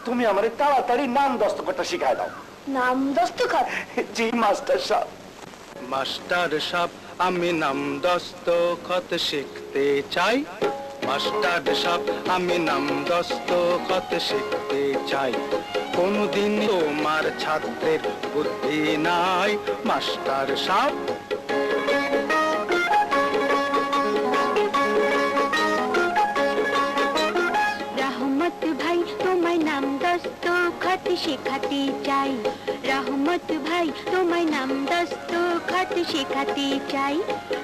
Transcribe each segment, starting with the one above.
তুমি আমারে তাড়াতাড়ি নাম দস্তখতটা শিখায় দাও। নাম দস্তখত? জি মাস্টার সাহেব। মাস্টার সাহেব আমি নাম দস্তখত শিখতে চাই। মাস্টার সাহেব আমি নাম দস্তখত শিখতে চাই। কোনদিন তোমার ছাত্রের বুদ্ধি নাই মাস্টার সাহেব। রহমত ভাই তোমায় নাম দস্তখত শেখাতে চাই। রহমত ভাই তোমায় নাম দস্তখত শেখাতে চাই।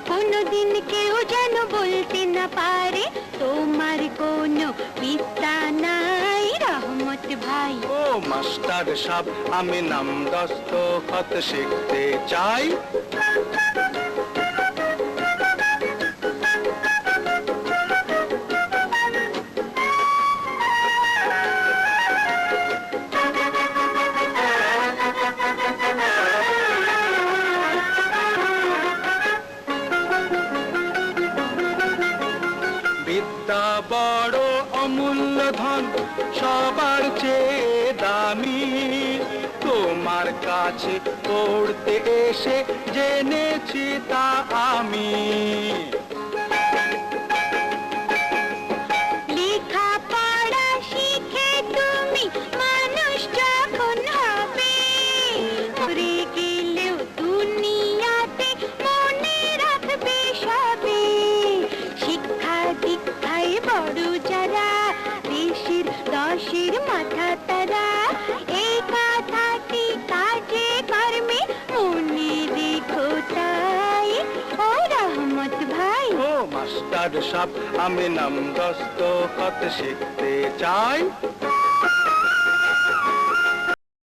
কোনদিন কেউ যেন বলতে না পারে তোমার কোনো বিদ্যা নাই রহমত ভাই। ও মাস্টার সাহেব আমি নাম দস্তখত শিখতে চাই। বিদ্যা বড় অমূল্য ধন সবার চেয়ে দামি। তোমার কাছে পড়তে এসে জেনেছি তা আমি। লেখা পড়া শিখে তুমি মানুষ যখন হবে, মরে গেলেও দুনিয়াতে মনে রাখবে সবে। শিক্ষা দীক্ষায় বড় যারা দেশের দশের মাথা তারা, এই কথাটি কাজে কর্মে মনে রেখো তাই। ও রহমত ভাই। ও মাস্টার সাহেব আমি নাম দস্তখত শিখতে চাই।